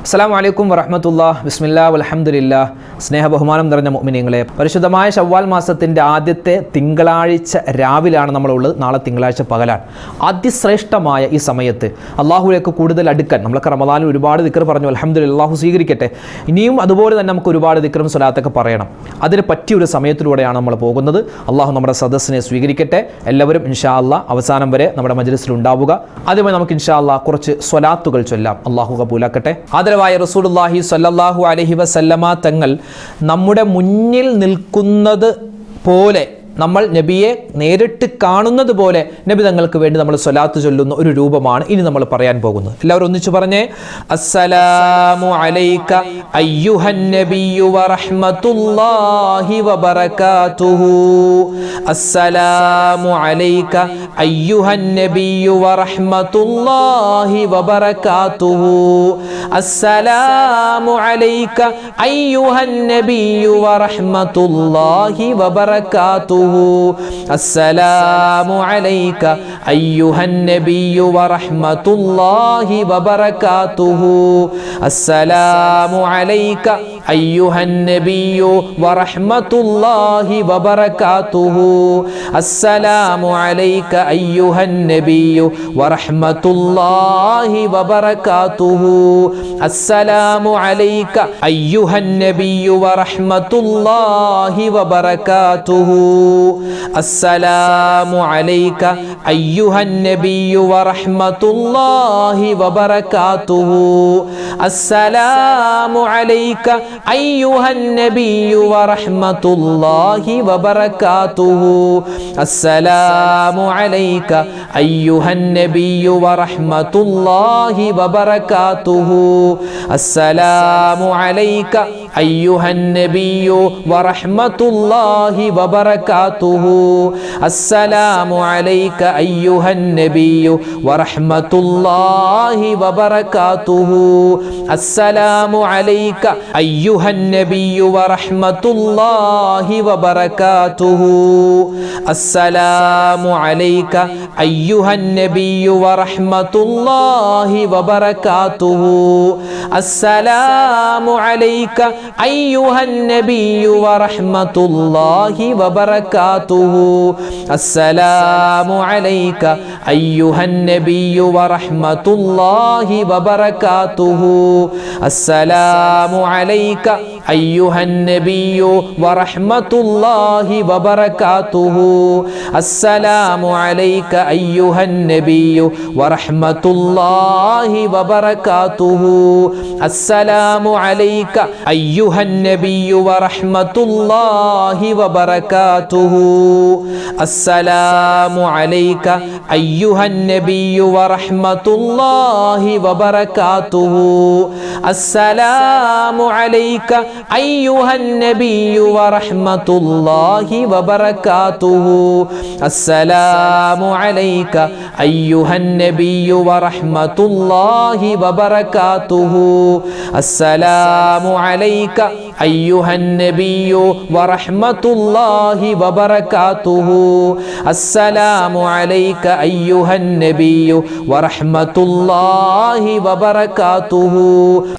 അസ്സലാമു അലൈക്കും വറഹ്മത്തുള്ളാഹി ബിസ്മില്ലാഹി വൽഹംദുലില്ലാഹ്. സ്നേഹ ബഹുമാനം നിറഞ്ഞ മുഅ്മിനീങ്ങളെ, പരിശുദ്ധമായ ശവ്വാൽ മാസത്തിൻ്റെ ആദ്യത്തെ തിങ്കളാഴ്ച രാവിലാണ് നമ്മളുള്ളത്. നാളെ തിങ്കളാഴ്ച പകലാണ്. അതിശ്രേഷ്ഠമായ ഈ സമയത്ത് അള്ളാഹുവിലേക്ക് കൂടുതൽ അടുക്കാൻ, നമ്മളൊക്കെ റമദാനിൽ ഒരുപാട് ദിക്ർ പറഞ്ഞു, അൽഹംദുലില്ലാഹ്, അള്ളാഹു സ്വീകരിക്കട്ടെ. ഇനിയും അതുപോലെ തന്നെ നമുക്ക് ഒരുപാട് ദിക്റും സ്വലാത്തൊക്കെ പറയണം. അതിന് പറ്റിയൊരു സമയത്തിലൂടെയാണ് നമ്മൾ പോകുന്നത്. അള്ളാഹു നമ്മുടെ സദസ്സിനെ സ്വീകരിക്കട്ടെ. എല്ലാവരും ഇൻഷാ അല്ലാഹ് അവസാനം വരെ നമ്മുടെ മജ്ലിസിൽ ഉണ്ടാവുക. ആദ്യമായി നമുക്ക് ഇൻഷാ അല്ലാഹ് കുറച്ച് സ്വലാത്തുകൾ ചൊല്ലാം. അള്ളാഹു കബൂലാക്കട്ടെ. ആദരവായ റസൂലുള്ളാഹി സ്വല്ലല്ലാഹു അലൈഹി വസല്ലമ തങ്ങൾ നമ്മുടെ മുന്നിൽ നിൽക്കുന്നത് പോലെ, നമ്മൾ നബിയെ നേരിട്ട് കാണുന്നത് പോലെ നബി തങ്ങൾക്ക് വേണ്ടി നമ്മൾ സ്വലാത്ത് ചൊല്ലുന്ന ഒരു രൂപമാണ് ഇനി നമ്മൾ പറയാൻ പോകുന്നത്. എല്ലാവരും ഒന്നിച്ചു പറഞ്ഞേ, അസ്സലാമു അലൈക അയ്യുഹൻ നബിയ്യു വറഹ്മത്തുള്ളാഹി വബറകാതുഹു. അസ്സലാമു അലൈക അയ്യുഹൻ നബിയ്യു വറഹ്മത്തുള്ളാഹി വബറകാതുഹു. അസ്സലാമു അലൈക അയ്യുഹൻ നബിയ്യു വറഹ്മത്തുള്ളാഹി വബറകാതുഹു. السلام عليك أيها النبي ورحمة الله وبركاته. السلام عليك أيها النبي ورحمة الله وبركاته. السلام عليك أيها النبي ورحمة الله وبركاته. السلام عليك أيها النبي ورحمة الله وبركاته. السلام عليك أيها النبي ورحمة الله وبركاته. السلام عليك أيها النبي ورحمة الله وبركاته. السلام عليك أيها النبي ورحمة الله وبركاته. السلام عليك أيها النبي ورحمة الله وبركاته. السلام عليك أيها النبي ورحمة الله وبركاته. السلام عليك أيها النبي ورحمة الله وبركاته. السلام عليك أيها النبي ورحمة الله وبركاته. السلام عليك أيها النبي ورحمة الله وبركاته. السلام عليك أيها النبي ورحمة الله وبركاته. السلام عليك أيها النبي ورحمة الله وبركاته. السلام عليك أيها النبي ورحمة الله وبركاته. السلام عليك أيها النبي ورحمة الله وبركاته. السلام عليك أيها النبي ورحمة الله وبركاته. السلام عليك أيها النبي ورحمة الله وبركاته. السلام عليك أيها النبي ورحمة الله وبركاته. السلام عليك أيها النبي ورحمة الله وبركاته. السلام عليك أيها النبي ورحمة الله وبركاته.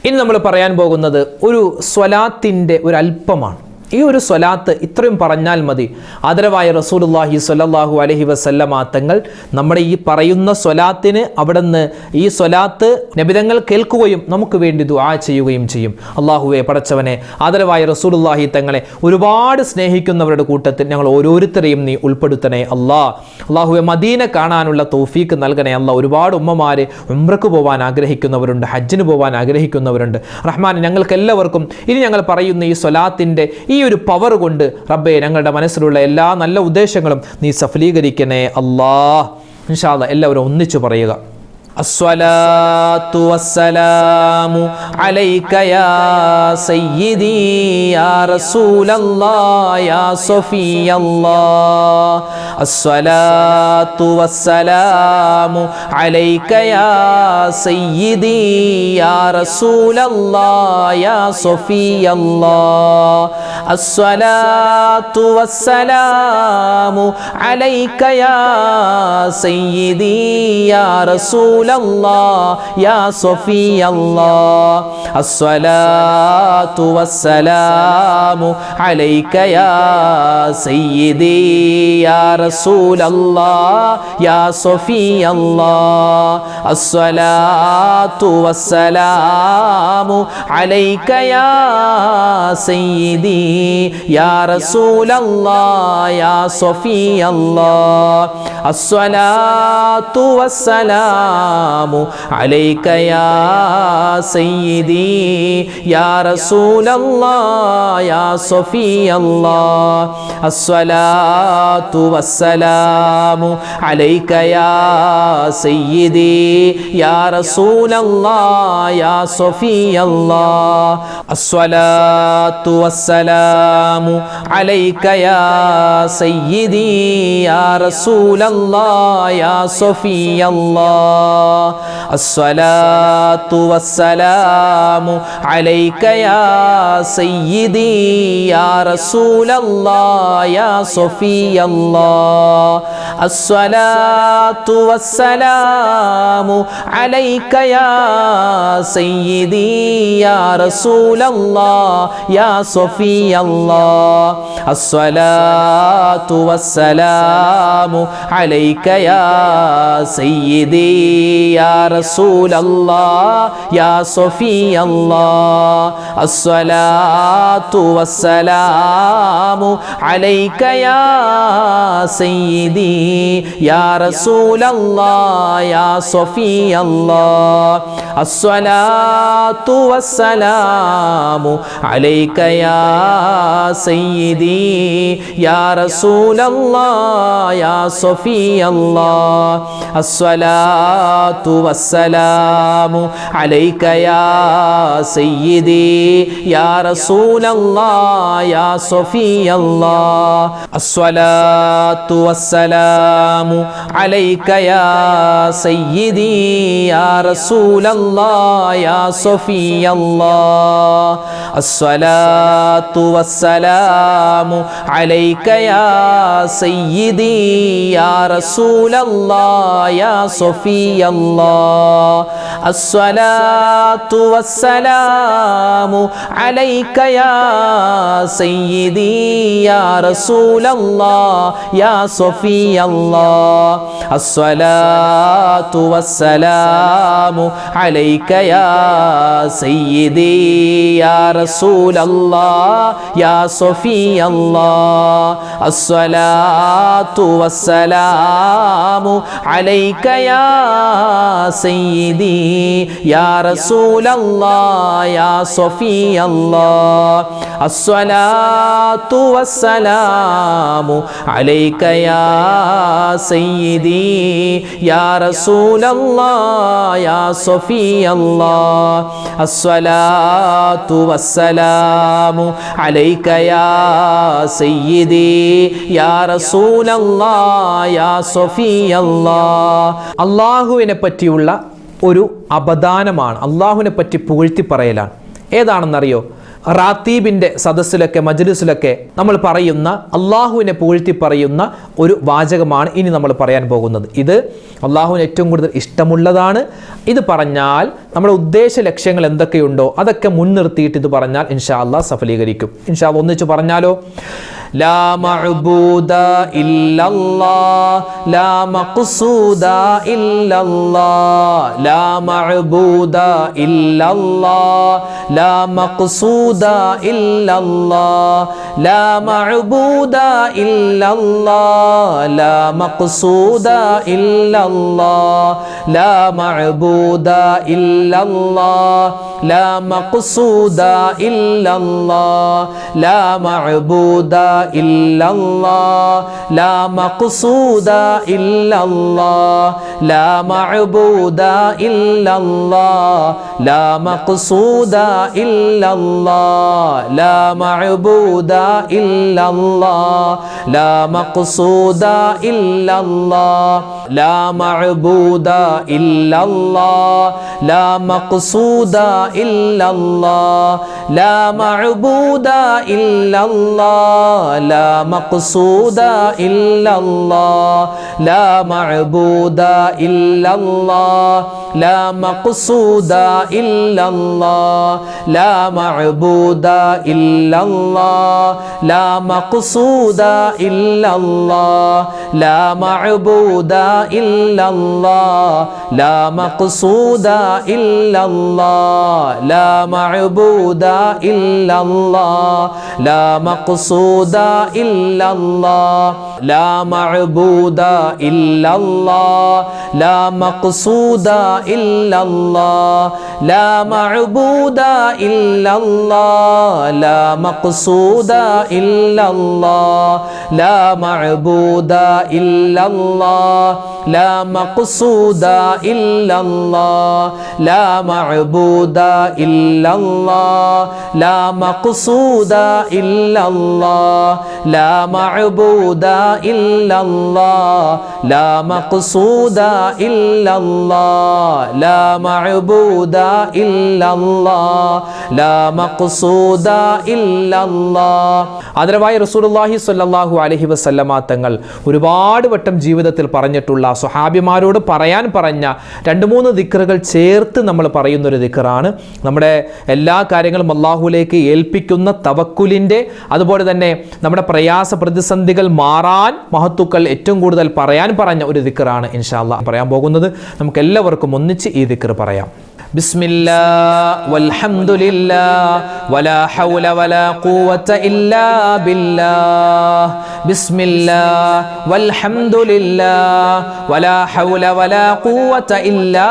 ഇനി നമ്മൾ പറയാൻ പോകുന്നത് ഒരു സ്വലാത്തിൻ്റെ ഒരു അല്പമാണ്. ഈ ഒരു സ്വലാത്ത് ഇത്രയും പറഞ്ഞാൽ മതി. ആദരവായ റസൂലുള്ളാഹി സ്വല്ലല്ലാഹു അലൈഹി വസല്ലമ തങ്ങൾ നമ്മുടെ ഈ പറയുന്ന സ്വലാത്തിന് അവിടുന്ന് ഈ സ്വലാത്ത് നബിതങ്ങൾ കേൾക്കുകയും നമുക്ക് വേണ്ടി ദുആ ചെയ്യുകയും ചെയ്യും. അള്ളാഹുവെ പടച്ചവനെ, ആദരവായ റസൂലുള്ളാഹി തങ്ങളെ ഒരുപാട് സ്നേഹിക്കുന്നവരുടെ കൂട്ടത്തിൽ ഞങ്ങൾ ഓരോരുത്തരെയും നീ ഉൾപ്പെടുത്തണേ അല്ലാഹ്. അള്ളാഹുവെ, മദീന കാണാനുള്ള തൗഫീക്ക് നൽകണേ അല്ലാഹ്. ഒരുപാട് ഉമ്മമാരെ ഉംറക്ക് പോകാൻ ആഗ്രഹിക്കുന്നവരുണ്ട്, ഹജ്ജിന് പോകാൻ ആഗ്രഹിക്കുന്നവരുണ്ട്. റഹ്മാൻ, ഞങ്ങൾക്ക് എല്ലാവർക്കും ഇനി ഞങ്ങൾ പറയുന്ന ഈ സ്വലാത്തിൻ്റെ ഈ ഒരു പവർ കൊണ്ട് റബ്ബേ ഞങ്ങളുടെ മനസ്സിലുള്ള എല്ലാ നല്ല ഉദ്ദേശങ്ങളും നീ സഫലീകരിക്കണേ അല്ലാഹ്. ഇൻഷാ അല്ലാഹ് എല്ലാവരും ഒന്നിച്ചു പറയുക. അസ്സലാത്തു വസ്സലാമു അലൈക യാ സയ്യിദി യാ റസൂലല്ലാഹ് യാ സഫിയല്ലാഹ്. അസ്സലാത്തു വസ്സലാമു അലൈക യാ സയ്യിദി യാ റസൂലല്ലാഹ് യാ സഫിയല്ലാഹ്. അസ്സലാത്തു വസ്സലാമു അലൈക യാ സയ്യിദി യാ റസൂലല്ലാഹ് യാ സഫിയല്ലാഹ് അസ്സലാത്തു വസ്സലാമു അലൈക യാ സയ്യിദി യാ റസൂലല്ലാഹ് യാ സഫിയല്ലാഹ് അസ്സലാത്തു വസ്സലാമു അലൈക യാ സയ്യിദി യാ റസൂലല്ലാഹ് യാ സഫിയല്ലാഹ് അസ്സലാത്തു വസ്സലാമു അലൈക യാ സയ്യിദി യാ റസൂലല്ലാഹ് യാ സഫിയല്ലാഹ് അസ്സലാത്തു വസ്സലാമു അലൈക യാ സയ്യിദി യാ റസൂലല്ലാഹ് യാ സഫിയല്ലാഹ് അസ്സലാത്തു വസ്സലാമു അലൈക യാ സയ്യിദി യാ റസൂലല്ലാഹ് യാ സഫിയല്ലാഹ് അസ്സലാത്തു വസ്സലാമു അലൈക യാ സയ്യിദി യാ റസൂലല്ലാഹ് യാ സഫിയല്ലാഹ് അസ്സലാത്തു വസ്സലാമു അലൈക യാ സയ്യിദി യാ റസൂലല്ലാഹ് യാ സഫിയല്ലാഹ് അസ്സലാത്തു വസ്സലാമു അലൈക യാ സയ്യിദി യാ റസൂലല്ലാഹ് യാ സഫിയല്ലാഹ് അസ്സലാത്തു വസ്സലാമു അലൈക യാ സയ്യിദി യാ റസൂലല്ലാഹ് യാ സഫിയല്ലാഹ് അസ്സലാത്തു വസ്സലാമു അലൈക യാ സയ്യിദി യാ റസൂലല്ലാഹ് യാ സഫിയല്ലാഹ് അസ്സലാത്തു വസ്സലാമു അലൈക യാ സയ്യിദി യാ റസൂലല്ലാഹ് യാ സഫിയല്ലാഹ് അസ്സലാത്തു വസ്സലാമു അലൈക യാ സയ്യിദി യാ റസൂലല്ലാഹ് യാ സഫിയല്ലാഹ് അസ്സലാത്തു വസ്സലാമു അലൈക യാ സയ്യിദി യാ റസൂലല്ലാഹ് യാ സഫിയല്ലാഹ് അസ്സലാത്തു വസ്സലാമു അലൈക യാ സയ്യിദി യാ റസൂലല്ലാഹ് യാ സഫിയല്ലാഹ് അസ്സലാത്തു വസ്സലാമു അലൈക യാ സയ്യിദി യാ റസൂലല്ലാഹ് യാ സഫിയല്ലാഹ് അസ്സലാത്തു വസ്സലാമു അലൈക യാ സയ്യിദി യാ റസൂലല്ലാഹ് യാ സഫിയല്ലാഹ് അസ്സലാത്തു വസ്സലാമു അലൈക യാ സയ്യിദി യാ റസൂലല്ലാഹ് യാ സഫിയല്ലാഹ് അസ്സലാത്തു വസ്സലാമു അലൈക യാ സയ്യിദി യാ റസൂലല്ലാഹ് യാ സഫിയല്ലാഹ് അല്ലാഹുവിനെ പറ്റിയുള്ള ഒരു അപദാനമാണ്, അല്ലാഹുവിനെ പറ്റി പുകഴ്ത്തി പറയലാണ്. ഏതാണെന്നറിയോ? റാത്തീബിൻ്റെ സദസ്സിലൊക്കെ മജ്ലിസിലൊക്കെ നമ്മൾ പറയുന്ന അള്ളാഹുവിനെ പുകഴ്ത്തി പറയുന്ന ഒരു വാചകമാണ് ഇനി നമ്മൾ പറയാൻ പോകുന്നത്. ഇത് അള്ളാഹുവിന് ഏറ്റവും കൂടുതൽ ഇഷ്ടമുള്ളതാണ്. ഇത് പറഞ്ഞാൽ നമ്മുടെ ഉദ്ദേശ ലക്ഷ്യങ്ങൾ എന്തൊക്കെയുണ്ടോ അതൊക്കെ മുൻനിർത്തിയിട്ട് ഇത് പറഞ്ഞാൽ ഇൻഷാ അല്ലാഹ് സഫലീകരിക്കും. ഇൻഷാ അല്ലാഹ് ഒന്നിച്ച് പറഞ്ഞാലോ? ലാ മഅബൂദ ഇല്ലല്ലാഹ് ലാ മഖ്സൂദ ഇല്ലല്ലാഹ് ലാ മഅബൂദ ഇല്ലല്ലാഹ് ലാ മഖ്സൂദ ഇല്ലല്ലാഹ് ലാ മഅബൂദ ഇല്ലല്ലാഹ് ലാ മഖ്സൂദ ഇല്ലല്ലാഹ് ലാ മഅബൂദ ഇല്ലല്ലാഹ് ലാ മഖ്സൂദ ഇല്ലല്ലാഹ് ലാ മഅബൂദ ഇല്ലല്ലാഹ് ലാ മഖ്സൂദ ഇല്ലല്ലാഹ് ലാ മഅബൂദ ഇല്ലല്ലാഹ് ലാ മഖ്സൂദ ഇല്ലല്ലാഹ് ലാ മഅബൂദ ഇല്ലല്ലാഹ് ലാ മഖ്സൂദ ഇല്ലല്ലാഹ് ലാ മഅബൂദ ഇല്ലല്ലാഹ് ലാ മഖ്സൂദ ഇല്ലല്ലാഹ് ലാ മഅബൂദ ഇല്ലല്ലാഹ് ലാ മഖ്സൂദ ഇല്ലല്ലാഹ് ലാ മഅബൂദ ഇല്ലല്ലാഹ് ലാ മഖ്സൂദ ഇല്ലല്ലാഹ് ലാ മഅബൂദ ഇല്ലല്ലാഹ് ലാ മഖ്സൂദ ഇല്ലല്ലാഹ് ലാ മഅബൂദ ഇല്ലല്ലാഹ് ലാ മഖ്സൂദ ഇല്ലല്ലാഹ് ലാ മഅബൂദ ഇല്ലല്ലാഹ് ലാ മഖ്സൂദ ഇല്ലല്ലാഹ് ലാ മഅബൂദ ഇല്ലല്ലാഹ് ലാ മഖ്സൂദ ഇല്ലല്ലാഹ് ലാ മഅബൂദ ഇല്ലല്ലാഹ് ലാ മഖ്സൂദ ഇല്ലല്ലാഹ് ലാ മഅബൂദ ഇല്ലല്ലാഹ് ലാ മഖ്സൂദ ഇല്ലല്ലാഹ് ലാ മഅബൂദ ഇല്ലല്ലാഹ് ലാ മഖ്സൂദ ഇല്ലല്ലാഹ് ലാ മഅബൂദ ഇല്ലല്ലാഹ് ലാ മഖ്സൂദ ഇല്ലല്ലാഹ് ലാ മഅബൂദ ഇല്ലല്ലാഹ് ലാ മഖ്സൂദ ഇല്ലല്ലാഹ്. ആദരവായ റസൂലുള്ളാഹി സ്വല്ലല്ലാഹു അലൈഹി വസല്ലമ തങ്ങൾ ഒരുപാട് വട്ടം ജീവിതത്തിൽ പറഞ്ഞിട്ടുള്ള, സ്വഹാബിമാരോട് പറയാൻ പറഞ്ഞ 2-3 ദിക്റുകൾ ചേർത്ത് നമ്മൾ പറയുന്നൊരു ദിക്റാണ്. നമ്മുടെ എല്ലാ കാര്യങ്ങളും അല്ലാഹുവിലേക്ക് ഏൽപ്പിക്കുന്ന തവക്കുലിൻ്റെ, അതുപോലെ തന്നെ നമ്മുടെ പ്രയാസ പ്രതിസന്ധികൾ മാറാൻ മഹത്തുക്കൾ ഏറ്റവും കൂടുതൽ പറയാൻ പറഞ്ഞ ഒരു ദിക്റാണ് ഇൻഷാ അല്ലാഹ് പറയാൻ പോകുന്നത്. നമുക്ക് എല്ലാവർക്കും ഒന്നിച്ച് ഈ ദിക്ർ പറയാം. ബിസ്മില്ലാഹ് വൽഹംദുലില്ലാഹ് വലാ ഹൗല വലാ ഖുവത ഇല്ലാ ബില്ലാഹ്. ബിസ്മില്ലാഹ് വൽഹംദുലില്ലാഹ് വലാ ഹൗല വലാ ഖുവത ഇല്ലാ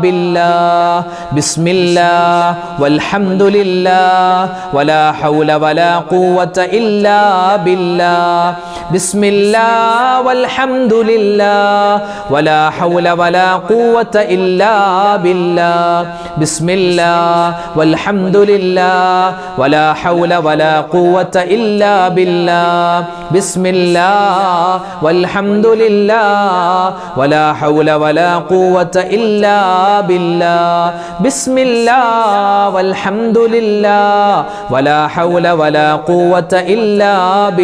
ബില്ലാഹ്. ബിസ്മില്ലാഹ് വൽഹംദുലില്ലാഹ് വലാ ഹൗല വലാ ഖുവത ഇല്ലാ ബില്ലാഹ്. ബിസ്മില്ലാഹ് വൽഹംദുലില്ലാഹ് വലാ ഹൗല വലാ ഖുവത ഇല്ലാ ബില്ലാഹ്. ബിസ്മില്ലാഹ് വൽഹംദുലില്ലാഹ് വലാ ഹൗല വലാ ഖുവത ഇല്ലാ ബില്ലാഹ്. ബിസ്മില്ലാഹ് വൽഹംദുലില്ലാഹ് വലാ ഹൗല വലാ ഖുവത ഇല്ലാ ബില്ലാഹ്. ബിസ്മില്ലാഹ് വൽഹംദുലില്ലാഹ് വലാ ഹൗല വലാ ഖുവത ഇല്ലാ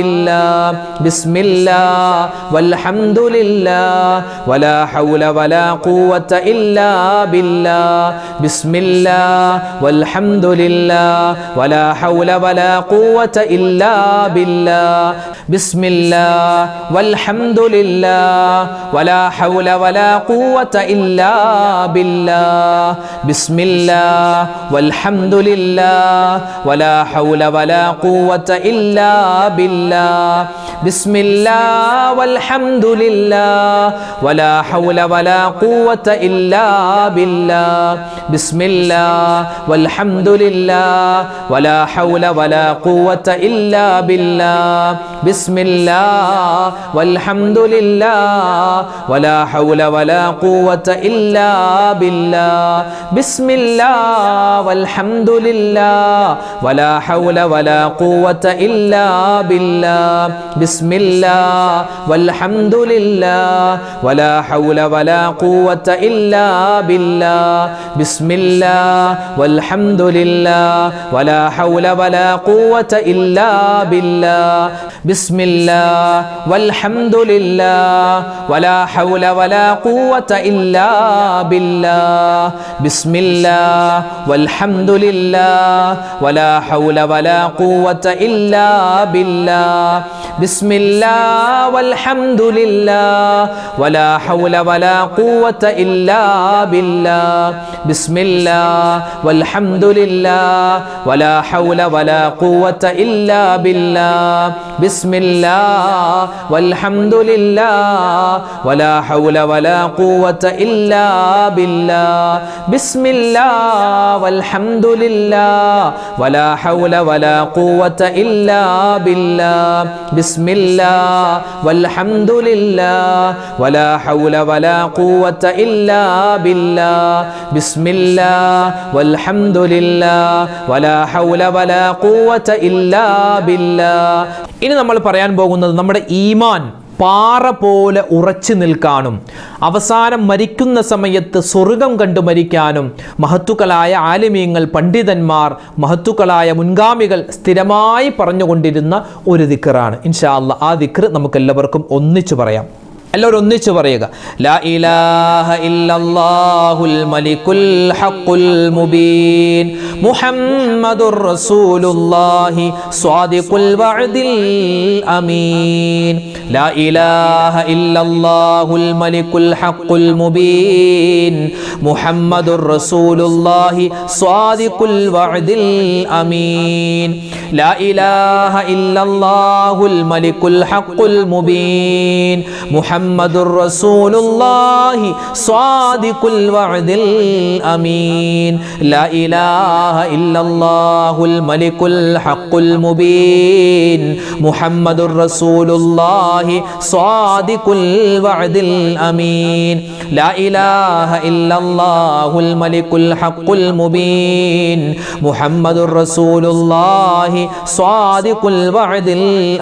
ബില്ലാഹ്. ബിസ്മില്ലാഹ് വൽഹംദുലില്ലാഹ് വലാ ഹൗല വലാ ഖുവത ഇല്ലാ ബില്ലാഹ്. ബിസ്മില്ലാഹ് വൽഹംദുലില്ലാഹ് വലാ ഹൗല വലാ ഖുവത ഇല്ലാ ബില്ലാഹ്. ബിസ്മില്ലാഹ് വൽഹംദുലില്ലാഹ് വലാ ഹൗല വലാ ഖുവത ഇല്ലാ ബില്ലാഹ്. ബിസ്മില്ലാഹ് വൽഹംദുലില്ലാഹ് വലാ ഹൗല വലാ ഖുവത ഇല്ലാ ബില്ലാഹ്. ബിസ്മില്ലാഹ് വൽഹംദുലില്ലാഹ് വലാ ഹൗല വലാ ഖുവത ഇല്ലാ ബില്ലാഹ്. ബിസ്മില്ലാഹ് വൽഹംദുലില്ലാഹ് വലാ ഹൗല വലാ ഖുവത ഇല്ലാ ബില്ലാഹ്. ബിസ്മില്ലാഹ് വൽഹംദുലില്ലാഹ് വലാ ഹൗല വലാ ഖുവത ഇല്ലാ ബില്ലാഹ്. ബിസ്മില്ലാഹ് വൽഹംദുലില്ലാഹ് വലാ ഹൗല വലാ ഖുവത ഇല്ലാ ബില്ലാഹ്. ബിസ്മില്ലാഹ് വൽഹംദുലില്ലാഹ് വലാ ഹൗല വലാ ഖുവത ഇല്ലാ ബില്ലാഹ്. ബിസ്മില്ലാഹ് വൽഹംദുലില്ലാഹ് വലാ ഹൗല വലാ ഖുവത ഇല്ലാ ബില്ലാഹ്. ബിസ്മില്ലാഹ് വൽഹംദുലില്ലാഹ് വലാ ഹൗല വലാ ഖുവത ഇല്ലാ ബില്ലാഹ്. ബിസ്മില്ലാഹ് വൽഹംദുലില്ലാഹ് വലാ ഹൗല വലാ ഖുവത ഇല്ലാ ബില്ലാഹ്. ബിസ്മില്ലാഹ് വൽഹംദുലില്ലാഹ് വലാ ഹൗല വലാ ഖുവത ഇല്ലാ ബില്ലാഹ്. ബിസ്മില്ലാഹ് വൽഹംദുലില്ലാഹ് വലാ ഹൗല വലാ ഖുവത ഇല്ലാ ബില്ലാഹ്. ബിസ്മില്ലാഹ് വൽഹംദുലില്ലാഹ് വലാ ഹൗല വലാ ഖുവത ഇല്ലാ ബില്ലാഹ്. ബിസ്മില്ലാഹ് വൽഹംദുലില്ലാഹ് വലാ ഹൗല വലാ ഖുവത ഇല്ലാ ബില്ലാഹ്. ബിസ്മില്ലാഹ് വൽഹംദുലില്ലാഹ് വലാ ഹൗല വലാ ഖുവത ഇല്ലാ ബില്ലാഹ്. ബിസ്മില്ലാഹ് വൽഹംദുലില്ലാഹ് വലാ ഹൗല വലാ ഖുവത ഇല്ലാ ബില്ലാഹ്. ഇനി നമ്മൾ പറയാൻ പോകുന്നത് നമ്മുടെ ഈമാൻ പാറ പോലെ ഉറച്ചു നിൽക്കാനും അവസാനം മരിക്കുന്ന സമയത്ത് സ്വർഗം കണ്ടു മരിക്കാനും മഹത്തുക്കളായ ആലിമീങ്ങൾ, പണ്ഡിതന്മാർ, മഹത്തുക്കളായ മുൻഗാമികൾ സ്ഥിരമായി പറഞ്ഞുകൊണ്ടിരുന്ന ഒരു ദിക്റാണ്. ഇൻഷാ അല്ലാഹ് ആ ദിക്ർ നമുക്കെല്ലാവർക്കും ഒന്നിച്ചു പറയാം. എല്ലാവരും ഒന്നിച്ചു പറയുക. ലാ ഇലാഹ ഇല്ലല്ലാഹുൽ മലിക്കുൽ ഹഖുൽ മുബീൻ മുഹമ്മദുർ റസൂലുള്ളാഹി സ്വാദിഖുൽ വഅദിൽ അമീൻ. ലാ ഇലാഹ ഇല്ലല്ലാഹുൽ മലിക്കുൽ ഹഖുൽ മുബീൻ മുഹമ്മദുർ റസൂലുള്ളാഹി സ്വാദിഖുൽ വഅദിൽ അമീൻ. ലാ ഇലാഹ ഇല്ലല്ലാഹുൽ മലിക്കുൽ ഹഖുൽ മുബീൻ മുഹമ്മദുർ റസൂലുള്ളാഹി സ്വാദിഖുൽ വഅദിൽ അമീൻ. ലാ ഇലാഹ ഇല്ലല്ലാഹുൽ മലിക്കുൽ ഹഖുൽ മുബീൻ മുഹമ്മദുർ റസൂലുള്ളാഹി സ്വാദിഖുൽ വഅദിൽ അമീൻ. ലാ ഇലാഹ ഇല്ലല്ലാഹുൽ മലിക്കുൽ ഹഖുൽ മുബീൻ മുഹമ്മദുർ റസൂലുള്ളാഹി സ്വാദിഖുൽ വഅദിൽ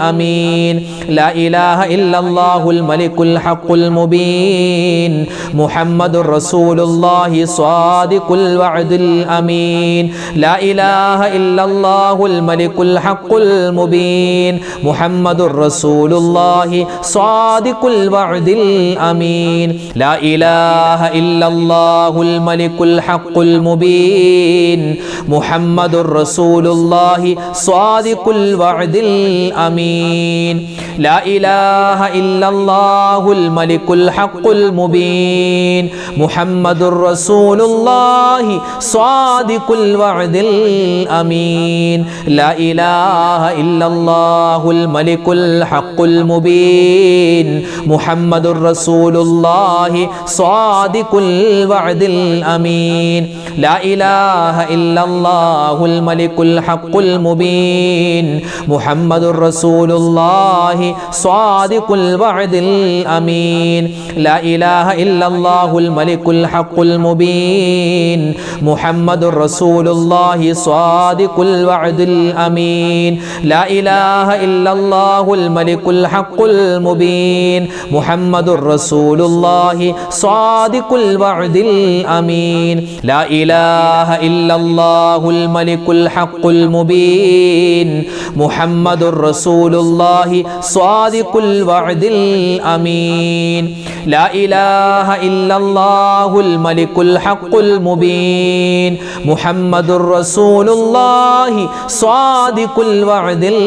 അമീൻ. ലാ ഇലാഹ ഇല്ലല്ലാഹുൽ മലിക്കുൽ ഹഖുൽ മുബീൻ മുഹമ്മദുർ റസൂലുള്ളാഹി സ്വാദിഖുൽ വഅദിൽ അമീൻ. ലാ ഇലാഹ ഇല്ലല്ലാഹുൽ മലിക്കുൽ ഹഖുൽ മുബീൻ മുഹമ്മദുർ റസൂലുള്ളാഹി സ്വാദിഖുൽ വഅദിൽ അമീൻ. ലാ ഇലാഹ ഇല്ലല്ലാഹുൽ മലിക്കുൽ ഹഖുൽ മുബീൻ മുഹമ്മദുർ റസൂലുള്ളാഹി സ്വാദിഖുൽ വഅദിൽ അമീൻ. ലാ ഇലാഹ ഇല്ലല്ലാഹുൽ മലിക്കുൽ ഹഖുൽ മുബീൻ മുഹമ്മദുർ റസൂലുള്ളാഹി സ്വാദിഖുൽ വഅദിൽ അമീൻ. ലാ ഇലാഹ ഇല്ലല്ലാഹുൽ മലിക്കുൽ ഹഖുൽ മുബീൻ മുഹമ്മദുർ റസൂലുള്ളാഹി സ്വാദിഖുൽ വഅദിൽ അമീൻ. ലാ ഇലാഹ ഇല്ലല്ലാഹുൽ മലിക്കുൽ ഹഖുൽ മുബീൻ മുഹമ്മദുർ റസൂലുള്ളാഹി സ്വാദിഖുൽ വഅദിൽ അമീൻ. ലാ ഇലാഹ ഇല്ലല്ലാഹുൽ മലിക്കുൽ ഹഖുൽ മുബീൻ മുഹമ്മദുർ റസൂലുള്ളാഹി സ്വാദിഖുൽ വഅദിൽ അമീൻ. ലാ ഇലാഹ ഇല്ലല്ലാഹുൽ മലിക്കുൽ ഹഖുൽ മുബീൻ മുഹമ്മദുർ റസൂലുള്ളാഹി സ്വാദിഖുൽ വഅദിൽ അമീൻ. ലാ ഇലാഹ ഇല്ലല്ലാഹുൽ മലിക്കുൽ ഹഖുൽ മുബീൻ മുഹമ്മദുർ റസൂലുള്ളാഹി സ്വാദിഖുൽ വഅദിൽ അമീൻ. ലാ ഇലാഹ ഇല്ലല്ലാഹുൽ മലിക്കുൽ ഹഖുൽ മുബീൻ മുഹമ്മദുർ റസൂലുള്ളാഹി സ്വാദിഖുൽ വഅദിൽ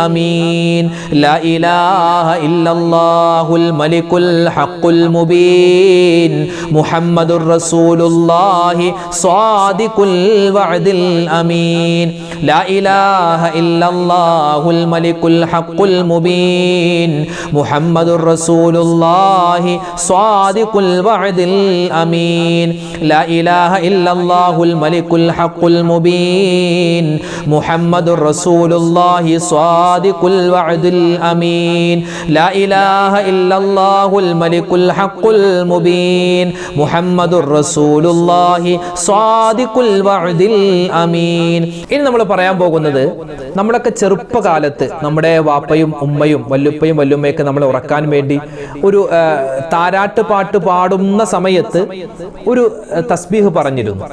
അമീൻ. ലാ ഇലാഹ ഇല്ലല്ലാഹുൽ മലിക്കുൽ ഹഖുൽ മുബീൻ മുഹമ്മദുർ റസൂലുള്ളാഹി സ്വാദിഖുൽ വഅദിൽ അമീൻ. ലാ ഇലാഹ ഇല്ലല്ലാഹുൽ മലിക്കുൽ ഹഖുൽ മുബീൻ മുഹമ്മദുർ റസൂലുള്ളാഹി സ്വാദിഖുൽ വഅദിൽ അമീൻ. ലാ ഇലാഹ ഇല്ലല്ലാഹുൽ മലിക്കുൽ ഹഖുൽ മുബീൻ മുഹമ്മദുർ റസൂലുള്ളാഹി സ്വാദിഖുൽ വഅദിൽ അമീൻ. ലാ ഇലാഹ ഇല്ലല്ലാഹുൽ മലിക്കുൽ ഹഖുൽ മുബീൻ മുഹമ്മദുർ റസൂലുള്ളാഹി സ്വാദിഖുൽ വഅദിൽ അമീൻ. ഇനി നമ്മൾ പറയാൻ പോകുന്നത്, നമ്മളൊക്കെ ചെറുപ്പകാലത്ത് നമ്മുടെ വാപ്പയും ഉമ്മയും വല്ലുപ്പയും വല്ലുമ്മയൊക്കെ നമ്മളെ ഉറക്കാൻ വേണ്ടി ഒരു താരാട്ട് പാട്ട് പാടുന്ന സമയത്ത് ഒരു തസ്ബീഹ് പറഞ്ഞിരുന്നു.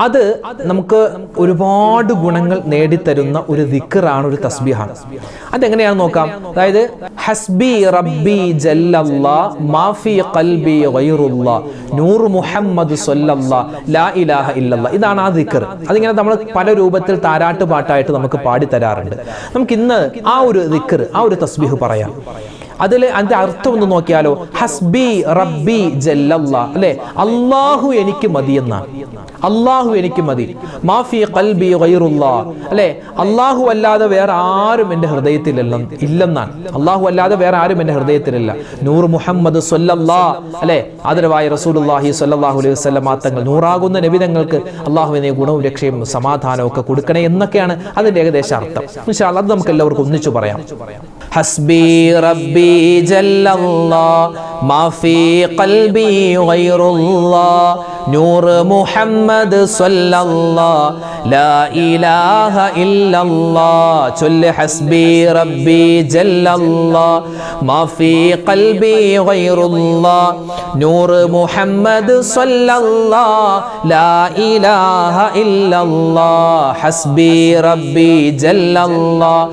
അത് നമുക്ക് ഒരുപാട് ഗുണങ്ങൾ നേടിത്തരുന്ന ഒരു ദിക്റാണ്, ഒരു തസ്ബീഹാണ്. അതെങ്ങനെയാണെന്ന് നോക്കാം. അതായത് ഹസ്ബി റബ്ബി ജല്ലല്ലാഹ് മാഫി ഖൽബി ഗൈറുല്ലാഹ് നൂർ മുഹമ്മദ് സ്വല്ലല്ലാഹ് ലാ ഇലാഹ ഇല്ലല്ലാഹ്. ഇതാണ് ആ ദിക്ർ. അതിങ്ങനെ നമ്മൾ പല രൂപത്തിൽ താരാട്ട് പാട്ടായിട്ട് നമുക്ക് പാടി തരാറുണ്ട്. നമുക്ക് ഇന്ന് ആ ഒരു ദിക്ർ, ആ ഒരു തസ്ബീഹ് പറയാം. അതിൽ അതിന്റെ അർത്ഥം ഒന്ന് നോക്കിയാലോ. ഹസ്ബി റബ്ബി ജല്ലല്ലാഹ്, അല്ലെ, അല്ലാഹു എനിക്ക് മതി എന്നാണ്. അല്ലാഹു എനിക്ക് മതി. മാഫി ഖൽബി ഗൈറുല്ലാഹ്, അല്ലെ, അല്ലാഹു അല്ലാതെ വേറെ ആരും എൻ്റെ ഹൃദയത്തിൽ ഇല്ലെന്നാണ്. അല്ലാഹു അല്ലാതെ വേറെ ആരും എൻ്റെ ഹൃദയത്തിലില്ല. നൂർ മുഹമ്മദ് സ്വല്ലല്ലാഹ്, അല്ലെ, ആദരവായ റസൂലുള്ളാഹി സ്വല്ലല്ലാഹു അലൈഹി വസല്ലം തങ്ങൾ, നൂറാകുന്ന നബിതങ്ങൾക്ക് അല്ലാഹുവിനെ ഗുണവും രക്ഷയും സമാധാനവും ഒക്കെ കൊടുക്കണേ എന്നൊക്കെയാണ് അതിന്റെ ഏകദേശ അർത്ഥം. ഇൻഷാ അല്ലാഹ് അത് നമുക്ക് എല്ലാവർക്കും ഒന്നിച്ചു പറയാം. ഹസ്ബി റബ്ബി ജല്ലല്ലാഹ് മാഫി ഖൽബി ഗൈറുല്ലാഹ് നൂർ മുഹമ്മദ് സ്വല്ലല്ലാഹ് ലാ ഇലാഹ ഇല്ലല്ലാഹ് ചൊല്ല് ഹസ്ബി റബ്ബി ജല്ലല്ലാഹ് മാ ഫീ ഖൽബി ഗൈറുല്ലാഹ് നൂർ മുഹമ്മദ് സ്വല്ലല്ലാഹ് ലാ ഇലാഹ ഇല്ലല്ലാഹ് ഹസ്ബി റബ്ബി ജല്ലല്ലാഹ്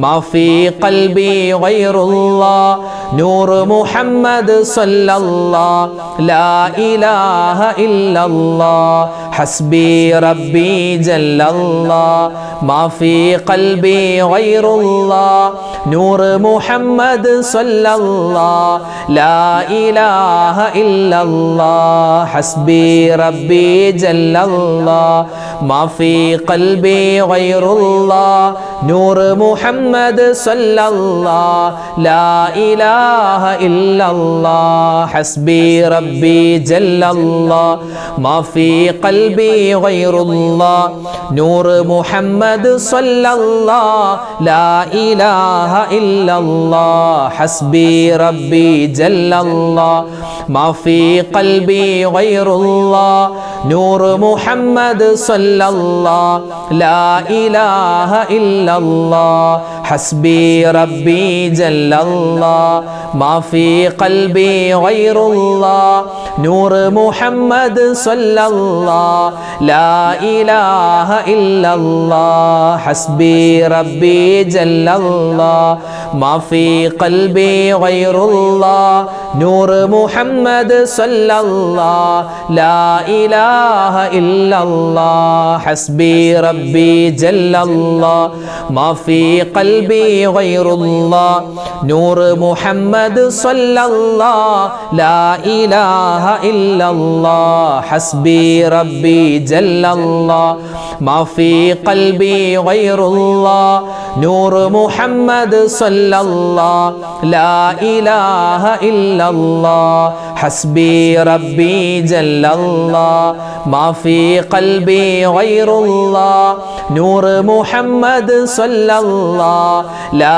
മാ ഫീ ഖൽബി ഗൈറുല്ലാഹ് നൂർ മുഹമ്മദ് സ്വല്ലല്ലാഹ് ലാ ഇലാഹ ഇല്ലല്ലാഹ് ഹസ്ബി റബ്ബി ജല്ലല്ലാഹ് മാ ഫീ ഖൽബി ഗൈറുല്ലാഹ് നൂർ മുഹമ്മദ് സ്വല്ലല്ലാഹ് ലാ ഇലാഹ ഇല്ലല്ലാഹ് ഹസ്ബി റബ്ബി ജല്ലല്ലാഹ് മാ ഫീ ഖൽബി ഗൈറുല്ലാഹ് നൂർ മുഹമ്മദ് സ്വല്ലല്ലാഹ് ലാ ഇലാഹ ഇല്ലല്ലാഹ് ഹസ്ബി റബ്ബി ജല്ലല്ലാഹ് മാ ഫീ ഖൽബി ഗൈറുല്ലാഹ് നൂർ മുഹമ്മദ് സ്വല്ലല്ലാഹ് ലാ ഇലാഹ ഇല്ലല്ലാഹ് ഹസ്ബി റബ്ബി ജല്ലല്ലാഹ് മാ ഫീ ഖൽബി ഗൈറുല്ലാഹ് നൂർ മുഹമ്മദ് സ്വല്ലല്ലാഹ് ലാ ഇലാഹ ഇല്ലല്ലാഹ് ഹസ്ബി റബ്ബി ജല്ലല്ലാഹ് മാ ഫീ ഖൽബി ഗൈറുല്ലാഹ് നൂർ മുഹമ്മദ് സ്വല്ലല്ലാഹ് ലാ ഇലാഹ ഇല്ലല്ലാഹ് ഹസ്ബി റബ്ബി ജല്ലല്ലാഹ് മാ ഫീ ഖൽബി ഗൈറുല്ലാഹ് നൂർ മുഹമ്മദ് സ്വല്ലല്ലാഹ് ലാ ഇലാഹ ഇല്ലല്ലാഹ് ഹസ്ബി റബ്ബി ജല്ലല്ലാഹ് മാ ഫീ ഖൽബി ഗൈറുല്ലാഹ് നൂർ മുഹമ്മദ് സ്വല്ലല്ലാഹ് ലാ ഇലാഹ ഇല്ലല്ലാഹ് ഹസ്ബി റബ്ബി ജല്ലല്ലാഹ് മാ ഫീ ഖൽബി ഗൈറുല്ലാഹ് നൂർ മുഹമ്മദ് സ്വല്ലല്ലാഹ് ലാ ഇലാഹ ഇല്ലല്ലാഹ് ഹസ്ബി റബ്ബി ജല്ലല്ലാഹ് മാ ഫീ ഖൽബി ഗൈറുല്ലാഹ് നൂർ മുഹമ്മദ് സ്വല്ലല്ലാഹ് ലാ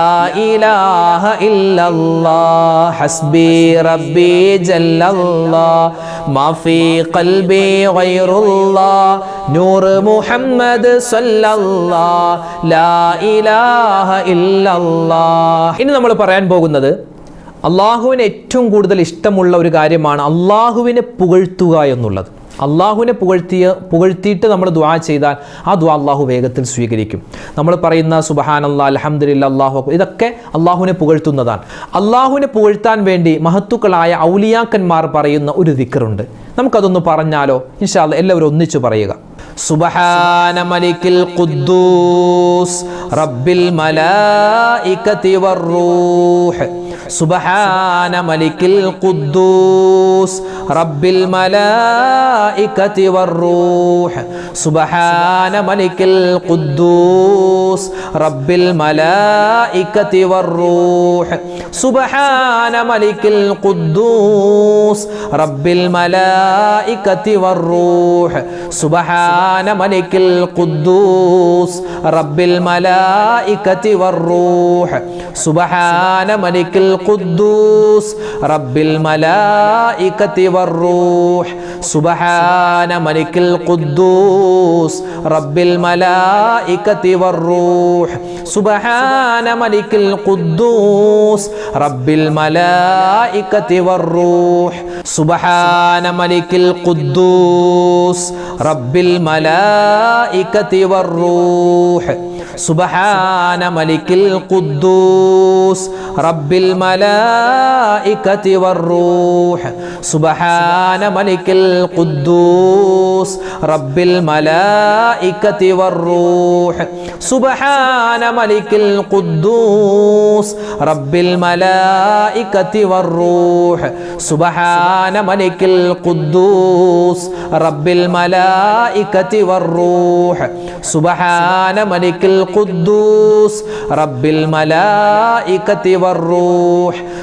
ഇലാഹ ഇല്ലല്ലാഹ് ഹസ്ബി റബ്ബി ജല്ലല്ലാഹ് മാ ഫീ ഖൽബി ഗൈറുല്ലാഹ് നൂർ മുഹമ്മദ് സ്വല്ലല്ലാഹ് ലാ ഇലാഹ ഇല്ലല്ലാഹ്. ഇനി നമ്മൾ പറയാൻ പോകുന്നത് അള്ളാഹുവിന് ഏറ്റവും കൂടുതൽ ഇഷ്ടമുള്ള ഒരു കാര്യമാണ് അള്ളാഹുവിനെ പുകഴ്ത്തുക എന്നുള്ളത്. അള്ളാഹുവിനെ പുകഴ്ത്തിയിട്ട് നമ്മൾ ദുആ ചെയ്താൽ ആ ദുആ അള്ളാഹു വേഗത്തിൽ സ്വീകരിക്കും. നമ്മൾ പറയുന്ന സുബ്ഹാനല്ലാഹ്, അൽഹംദുലില്ലാഹ്, അല്ലാഹു അക്ബർ, ഇതൊക്കെ അള്ളാഹുവിനെ പുകഴ്ത്തുന്നതാണ്. അള്ളാഹുവിനെ പുകഴ്ത്താൻ വേണ്ടി മഹത്തുക്കളായ ഔലിയാക്കന്മാർ പറയുന്ന ഒരു ദിക്റുണ്ട്. നമുക്കതൊന്ന് പറഞ്ഞാലോ? ഇൻഷാ അല്ലാഹ് എല്ലാവരും ഒന്നിച്ചു പറയുക. സുബ്ഹാന മലിക്കിൽ ഖുദ്ദൂസ് റബ്ബിൽ മലായികതി വറൂഹ് സുബ്ഹാന മലിക്കിൽ ഖുദ്ദൂസ് റബ്ബിൽ മലായികതി വറൂഹ് സുബ്ഹാന മലിക്കിൽ ഖുദ്ദൂസ് റബ്ബിൽ മലായികതി വറൂഹ് സുബ്ഹാന മലിക്കിൽ ഖുദ്ദൂസ് റബ്ബിൽ മലായികതി വറൂഹ് സുബ്ഹാന മലിക്കിൽ ഖുദ്ദൂസ് റബ്ബിൽ മലായികതി വറൂഹ് സുബ്ഹാന മലിക്കിൽ ഖുദ്ദൂസ് റബ്ബിൽ മലായികതി വറൂഹ് സുബ്ഹാന മലിക്കിൽ ഖുദ്ദൂസ് റബ്ബിൽ മലായികതി വറൂഹ് സുബ്ഹാന മലിക്കിൽ ഖുദ്ദൂസ് റബ്ബിൽ മലായികതി വറൂഹ് സുബ്ഹാന മലിക്കിൽ ഖുദ്ദൂസ് റബ്ബിൽ മലായികതി വറൂഹ് സുബ്ഹാന മലിക്കിൽ ഖുദ്ദൂസ് റബ്ബിൽ മലായികതി വറൂഹ് സുബ്ഹാന മലിക്കിൽ ഖുദ്ദൂസ് റബ്ബിൽ മലായികതി വറൂഹ് സുബ്ഹാന മലിക്കിൽ ഖുദ്ദൂസ് റബ്ബിൽ മലായികതി വറൂഹ് സുബ്ഹാന മലിക്കിൽ ഖുദ്ദൂസ് റബ്ബിൽ മലായികതി വറൂഹ് സുബ്ഹാന മലിക്കിൽ ഖുദ്ദൂസ് റബ്ബിൽ മലായികതി വറൂഹ്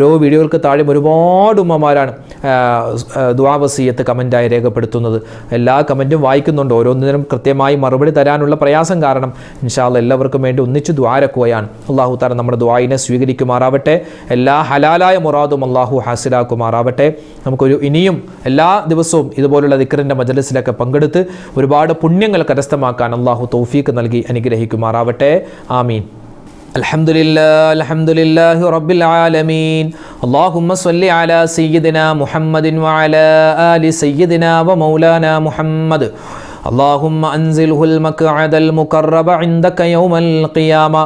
ഓരോ വീഡിയോകൾക്ക് താഴെ ഒരുപാട് ഉമ്മമാരാണ് ദുആ വസിയത്ത് കമൻറ്റായി രേഖപ്പെടുത്തുന്നത്. എല്ലാ കമൻറ്റും വായിക്കുന്നുണ്ട്. ഓരോന്നിനും കൃത്യമായി മറുപടി തരാനുള്ള പ്രയാസം കാരണം ഇൻഷാ അല്ലാഹ് എല്ലാവർക്കും വേണ്ടി ഒന്നിച്ച് ദുആരക്കുകയാണ്. അല്ലാഹു തആല നമ്മുടെ ദുആയിനെ സ്വീകരിക്കുമാറാവട്ടെ. എല്ലാ ഹലാലായ മുറാദും അല്ലാഹു ഹാസിലാക്കുമാറാവട്ടെ. നമുക്കൊരു ഇനിയും എല്ലാ ദിവസവും ഇതുപോലുള്ള ദിക്റിൻ്റെ മജ്ലിസിലൊക്കെ പങ്കെടുത്ത് ഒരുപാട് പുണ്യങ്ങൾ കരസ്ഥമാക്കാൻ അല്ലാഹു തൗഫീഖ് നൽകി അനുഗ്രഹിക്കുമാറാവട്ടെ. ആമീൻ. അൽഹംദുലില്ലാഹി റബ്ബിൽ ആലമീൻ. അല്ലാഹുമ്മ സ്വല്ലി അലാ സയ്യിദിനാ മുഹമ്മദിൻ വഅലാ ആലി സയ്യിദിനാ വമൗലാനാ മുഹമ്മദ്. اللهم أنزله المقعد المقرب عندك يوم القيامة.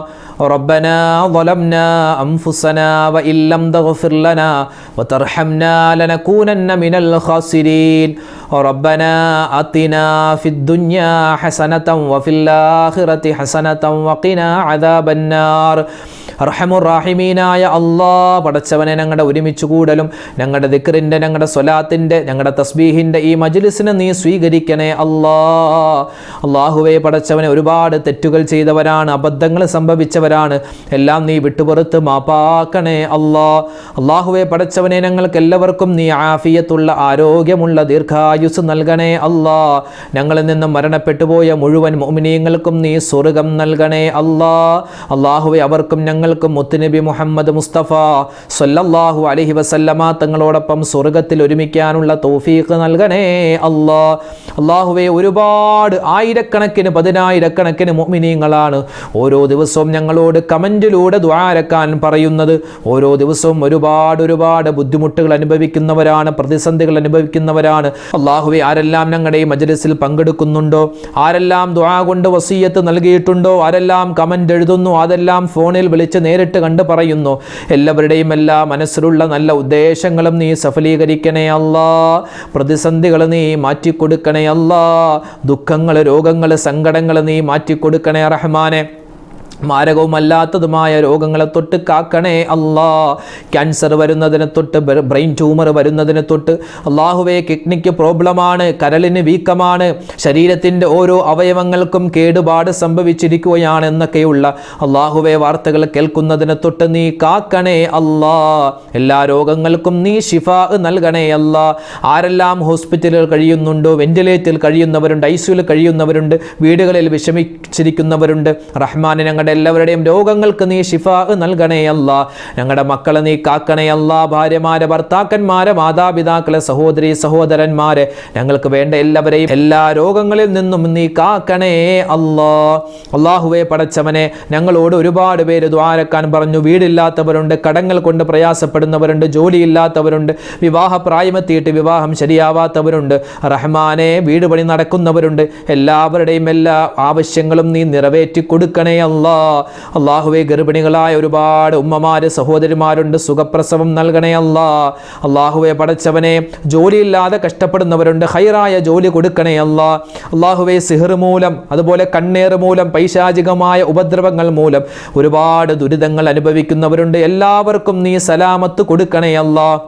ربنا ظلمنا أنفسنا وإن لم تغفر لنا وترحمنا لنكونن من الخاسرين. ربنا آتنا في الدنيا حسنة وفي الآخرة حسنة وقنا عذاب النار. അർഹമുർറാഹിമീനായ അല്ലാഹ്, പടച്ചവനെ ഞങ്ങളുടെ ഒരുമിച്ച് കൂടലും ഞങ്ങളുടെ ദിക്റിൻ്റെ, ഞങ്ങളുടെ സ്വലാത്തിൻ്റെ, ഞങ്ങളുടെ തസ്ബീഹിൻ്റെ ഈ മജ്ലിസിനെ നീ സ്വീകരിക്കണേ അല്ലാഹ്. അല്ലാഹുവേ പടച്ചവനെ ഒരുപാട് തെറ്റുകൾ ചെയ്തവരാണ്, അബദ്ധങ്ങൾ സംഭവിച്ചവരാണ്. എല്ലാം നീ വിട്ടുപുറത്ത് മാപ്പാക്കണേ അല്ലാഹ്. അല്ലാഹുവേ പടച്ചവനെ ഞങ്ങൾക്ക് എല്ലാവർക്കും നീ ആഫിയത്തുള്ള ആരോഗ്യമുള്ള ദീർഘായുസ് നൽകണേ അല്ലാഹ്. ഞങ്ങളിൽ നിന്നും മരണപ്പെട്ടു പോയ മുഴുവൻ മുഅ്മിനീങ്ങൾക്കും നീ സ്വർഗ്ഗം നൽകണേ അല്ലാഹ്. അല്ലാഹുവേ അവർക്കും ഞങ്ങൾക്കും മുത്തുനബി മുഹമ്മദ് മുസ്തഫ സല്ലല്ലാഹു അലൈഹി വസല്ലമ തങ്ങളോടൊപ്പം സ്വർഗ്ഗത്തിൽ ഒരുമിക്കാനുള്ള തൗഫീഖ് നൽകണേ അല്ലാഹ്. അല്ലാഹുവേ ഒരുപാട് ആയിരക്കണക്കിന് പതിനായിരക്കണക്കിന് മുഅ്മിനീങ്ങളാണ് ഓരോ ദിവസവും ഞങ്ങളോട് കമന്റിലൂടെ ദുആരക്കാൻ പറയുന്നത്. ഓരോ ദിവസവും ഒരുപാട് ബുദ്ധിമുട്ടുകൾ അനുഭവിക്കുന്നവരാണ്, പ്രതിസന്ധികൾ അനുഭവിക്കുന്നവരാണ്. അല്ലാഹുവേ ആരെല്ലാം ഞങ്ങളുടെ ഈ മജ്ലിസിൽ പങ്കെടുക്കുന്നുണ്ടോ, ആരെല്ലാം ദുആ കൊണ്ട് വസിയത്ത് നൽകിയിട്ടുണ്ടോ, ആരെല്ലാം കമന്റ് എഴുതുന്നു, അതെല്ലാം ഫോണിൽ വിളിച്ച് നേരിട്ട് കണ്ട് പറയുന്നു, എല്ലാവരുടെയും എല്ലാ മനസ്സിലുള്ള നല്ല ഉദ്ദേശങ്ങളും നീ സഫലീകരിക്കണേ അല്ലാഹ്. പ്രതിസന്ധികൾ നീ മാറ്റിക്കൊടുക്കണേ അല്ലാഹ്. ദുഃഖങ്ങൾ, രോഗങ്ങൾ, സങ്കടങ്ങൾ നീ മാറ്റിക്കൊടുക്കണേ റഹ്മാനെ. മാരകവുമല്ലാത്തതുമായ രോഗങ്ങളെ തൊട്ട് കാക്കണേ അല്ലാഹ്. ക്യാൻസർ വരുന്നതിനെ തൊട്ട്, ബ്രെയിൻ ട്യൂമർ വരുന്നതിനെ തൊട്ട്, അല്ലാഹുവേ കിഡ്നിക്ക് പ്രോബ്ലമാണ്, കരളിന് വീക്കമാണ്, ശരീരത്തിൻ്റെ ഓരോ അവയവങ്ങൾക്കും കേടുപാട് സംഭവിച്ചിരിക്കുകയാണ് എന്നൊക്കെയുള്ള അല്ലാഹുവേ വാർത്തകൾ കേൾക്കുന്നതിനെ തൊട്ട് നീ കാക്കണേ അല്ലാഹ്. എല്ലാ രോഗങ്ങൾക്കും നീ ശിഫാ നൽകണേ അല്ലാഹ്. ആരെല്ലാം ഹോസ്പിറ്റലുകൾ കഴിയുന്നുണ്ടോ, വെന്റിലേറ്ററിൽ കഴിയുന്നവരുണ്ട്, ഐസിയുയിൽ കഴിയുന്നവരുണ്ട്, വീടുകളിൽ വിഷമിച്ചിരിക്കുന്നവരുണ്ട്, റഹ്മാനെ ഞങ്ങളുടെ എല്ലാവരുടെയും രോഗങ്ങൾക്ക് നീ ശിഫാ നൽകണേ അല്ലാഹ്. ഞങ്ങളുടെ മക്കളെ നീ കാക്കണേ അല്ലാഹ്. ഭാര്യമാരെ, ഭർത്താക്കന്മാരെ, മാതാപിതാക്കളെ, സഹോദരി സഹോദരന്മാരെ, ഞങ്ങൾക്ക് വേണ്ട എല്ലാവരെയും എല്ലാ രോഗങ്ങളിൽ നിന്നും നീ കാക്കണേ അല്ലാഹ്. അല്ലാഹുവേ പടച്ചവനെ ഞങ്ങളോട് ഒരുപാട് പേര് ദുആരക്കാൻ പറഞ്ഞു. വീടില്ലാത്തവരുണ്ട്, കടങ്ങൾ കൊണ്ട് പ്രയാസപ്പെടുന്നവരുണ്ട്, ജോലിയില്ലാത്തവരുണ്ട്, വിവാഹ പ്രായമെത്തിയിട്ട് വിവാഹം ശരിയാവാത്തവരുണ്ട്, റഹ്മാനെ വീട് പണി നടക്കുന്നവരുണ്ട്. എല്ലാവരുടെയും എല്ലാ ആവശ്യങ്ങളും നീ നിറവേറ്റി കൊടുക്കണേ അല്ലാഹ്. അല്ലാഹുവേ ഗർഭിണികളായ ഒരുപാട് ഉമ്മമാര്, സഹോദരിമാരുണ്ട്, സുഖപ്രസവം നൽകണേ അല്ലാഹ്. അല്ലാഹുവേ പടച്ചവനെ ജോലിയില്ലാതെ കഷ്ടപ്പെടുന്നവരുണ്ട്, ഹൈറായ ജോലി കൊടുക്കണേ അല്ലാഹ്. അല്ലാഹുവേ സിഹർ മൂലം, അതുപോലെ കണ്ണേറ് മൂലം, പൈശാചികമായ ഉപദ്രവങ്ങൾ മൂലം ഒരുപാട് ദുരിതങ്ങൾ അനുഭവിക്കുന്നവരുണ്ട്. എല്ലാവർക്കും നീ സലാമത്ത് കൊടുക്കണേ അല്ലാഹ്.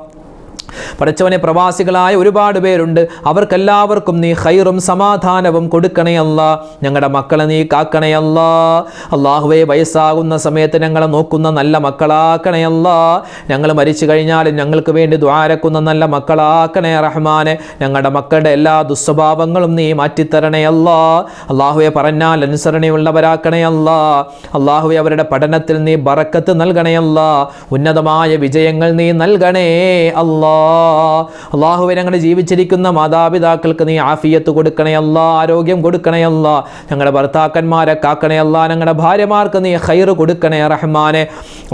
പടച്ചവനെ പ്രവാസികളായ ഒരുപാട് പേരുണ്ട്, അവർക്കെല്ലാവർക്കും നീ ഖൈറും സമാധാനവും കൊടുക്കണേ അല്ലാഹ്. ഞങ്ങളുടെ മക്കളെ നീ കാക്കണേ അല്ലാഹ്. അല്ലാഹുവേ വയസ്സാകുന്ന സമയത്ത് ഞങ്ങളെ നോക്കുന്ന നല്ല മക്കളാക്കണേ അല്ലാഹ്. ഞങ്ങൾ മരിച്ചു കഴിഞ്ഞാലും ഞങ്ങൾക്ക് വേണ്ടി ദുആരക്കുന്ന നല്ല മക്കളാക്കണേ റഹ്മാനെ. ഞങ്ങളുടെ മക്കളുടെ എല്ലാ ദുസ്വഭാവങ്ങളും നീ മാറ്റിത്തരണേ അല്ലാഹ്. അല്ലാഹുവേ പറഞ്ഞാൽ അനുസരണയുള്ളവരാക്കണേ അല്ലാഹ്. അല്ലാഹുവേ അവരുടെ പഠനത്തിൽ നീ ബറക്കത്ത് നൽകണേ അല്ലാഹ്. ഉന്നതമായ വിജയങ്ങൾ നീ നൽകണേ അല്ലാഹ്. അല്ലാഹുവേ ഞങ്ങൾ ജീവിച്ചിരിക്കുന്ന മാതാപിതാക്കൾക്ക് നീ ആഫിയത്ത് കൊടുക്കണേ അല്ലാഹ്, ആരോഗ്യം കൊടുക്കണേ അല്ലാഹ്. ഞങ്ങളുടെ ഭർത്താക്കന്മാരെ കാക്കണേ അല്ലാഹ്. ഞങ്ങളുടെ ഭാര്യമാർക്ക് നീ ഖൈർ കൊടുക്കണേ റഹ്മാനെ.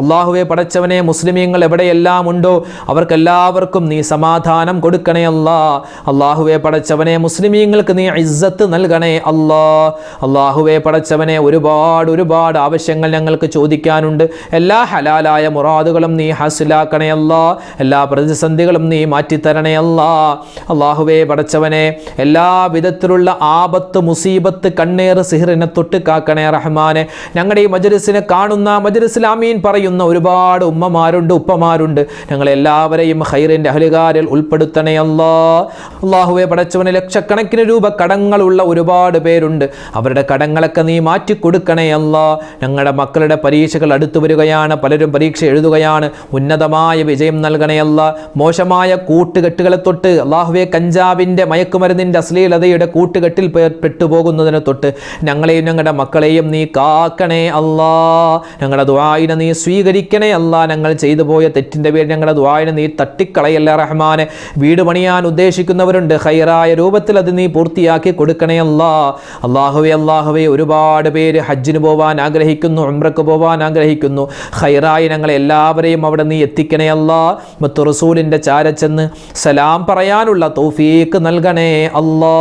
അല്ലാഹുവേ പടച്ചവനെ മുസ്ലിമീങ്ങൾ എവിടെയെല്ലാം ഉണ്ടോ അവർക്കെല്ലാവർക്കും നീ സമാധാനം കൊടുക്കണേ അല്ലാഹ്. അല്ലാഹുവേ പടച്ചവനെ മുസ്ലിമീങ്ങൾക്ക് നീ ഇസ്സത്ത് നൽകണേ അല്ലാഹ്. അല്ലാഹുവേ പടച്ചവനെ ഒരുപാട് ആവശ്യങ്ങൾ ഞങ്ങൾക്ക് ചോദിക്കാനുണ്ട്. എല്ലാ ഹലാലായ മുറാദുകളും നീ ഹാസിലാക്കണേ അല്ലാഹ്. എല്ലാ പ്രതിസന്ധികളും ബുദ്ധിമുട്ടുകളും നീ മാറ്റിത്തരണേ അല്ലാ. അല്ലാഹുവേ പടച്ചവനെ, എല്ലാ വിധത്തിലുള്ള ആപത്ത്, മുസീബത്ത്, കണ്ണേറ്, സിഹറിനെ തൊട്ട് കാക്കണേ റഹ്മാനെ. ഞങ്ങളുടെ ഈ മജ്‌ലിസിനെ കാണുന്ന, മജ്‌ലിസിൽ ആമീൻ പറയുന്ന ഒരുപാട് ഉമ്മമാരുണ്ട്, ഉപ്പമാരുണ്ട്. ഞങ്ങളെല്ലാവരെയും ഖൈറിൻ്റെ അഹ്ലുകാരിൽ ഉൾപ്പെടുത്തണേ അല്ലാ. അല്ലാഹുവേ പടച്ചവനെ, ലക്ഷക്കണക്കിന് രൂപ കടങ്ങളുള്ള ഒരുപാട് പേരുണ്ട്. അവരുടെ കടങ്ങളൊക്കെ നീ മാറ്റി കൊടുക്കണേ അല്ലാ. ഞങ്ങളുടെ മക്കളുടെ പരീക്ഷകൾ അടുത്തു വരികയാണ്, പലരും പരീക്ഷ എഴുതുകയാണ്. ഉന്നതമായ വിജയം നൽകണേ അല്ലാ. മോശമായ കൂട്ടുകെട്ടുകളെ തൊട്ട്, അല്ലാഹുവേ കഞ്ചാവിൻ്റെ, മയക്കുമരുന്നിൻ്റെ, അശ്ലീലതയുടെ കൂട്ടുകെട്ടിൽ പെട്ടുപോകുന്നതിനെ തൊട്ട് ഞങ്ങളെയും ഞങ്ങളുടെ മക്കളെയും നീ കാക്കണേ അല്ലാ. ഞങ്ങളുടെ ദുആഇനെ നീ സ്വീകരിക്കണേ അല്ലാ. ഞങ്ങൾ ചെയ്തു പോയ തെറ്റിൻ്റെ പേര് ഞങ്ങളുടെ ദുആഇനെ നീ തട്ടിക്കളയല്ല റഹ്മാനെ. വീട് പണിയാൻ ഉദ്ദേശിക്കുന്നവരുണ്ട്, ഖൈറായ രൂപത്തിൽ അത് നീ പൂർത്തിയാക്കി കൊടുക്കണേ അല്ലാ. അല്ലാഹുവേ ഒരുപാട് പേര് ഹജ്ജിന് പോവാൻ ആഗ്രഹിക്കുന്നു, ഉംറക്ക് പോവാൻ ആഗ്രഹിക്കുന്നു. ഖൈറായി ഞങ്ങളെ എല്ലാവരെയും അവിടെ നീ എത്തിക്കണേ അല്ലാ. മുത്തു റസൂലിൻ്റെ ചാരച്ചെന്ന് സലാം പറയാനുള്ള തൗഫീഖ് നൽകണേ അല്ലാ.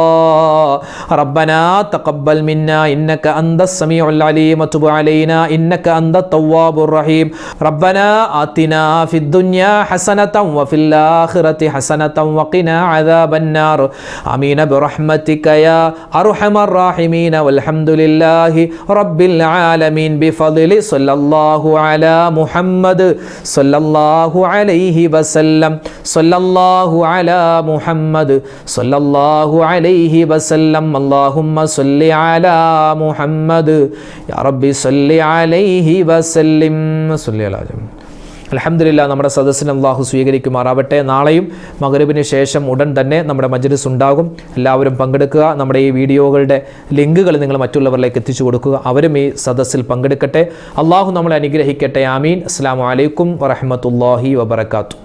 റബ്ബനാ തഖബ്ബൽ മിന്നാ ഇന്നക അന്തസ് സമീഉൽ അലീം വതുബ് അലൈനാ ഇന്നക അന്തത് തവ്വാബുർ റഹീം. റബ്ബനാ ആതിനാ ഫിദ് ദുനിയാ ഹസനതൻ വഫിൽ ആഖിറതി ഹസനതൻ വഖിനാ അദാബന്നാർ. ആമീൻ ബിറഹ്മതിക യാ അർഹമർ റഹീമീൻ വൽഹംദുലില്ലാഹി റബ്ബിൽ ആലമീൻ ബിഫദ്ലി സ്വല്ലല്ലാഹു അലാ മുഹമ്മദ് സ്വല്ലല്ലാഹു അലൈഹി വസല്ലം. സ്വല്ലല്ലാഹു അലാ മുഹമ്മദ് സ്വല്ലല്ലാഹു അലൈഹി വസല്ലം. അല്ലാഹുമ്മ സ്വല്ലി അലാ മുഹമ്മദ് യാ റബ്ബി സ്വല്ലി അലൈഹി വസല്ലം. സ്വല്ലി അലാ. അൽഹംദുലില്ലാ, നമ്മുടെ സദസ്സിനെ അല്ലാഹു സ്വീകരിക്കുമാറാവട്ടെ. നാളെയും മഗ്‌രിബിന് ശേഷം ഉടൻ തന്നെ നമ്മുടെ മജ്‌ലിസ് ഉണ്ടാകും. എല്ലാവരും പങ്കെടുക്കുക. നമ്മുടെ ഈ വീഡിയോകളുടെ ലിങ്കുകൾ നിങ്ങൾ മറ്റുള്ളവരിലേക്ക് എത്തിച്ചു കൊടുക്കുക. അവരും ഈ സദസ്സിൽ പങ്കെടുക്കട്ടെ. അല്ലാഹു നമ്മളെ അനുഗ്രഹിക്കട്ടെ. ആമീൻ. അസ്സലാമു അലൈക്കും വറഹ്മത്തുള്ളാഹി വബറകാതുഹു.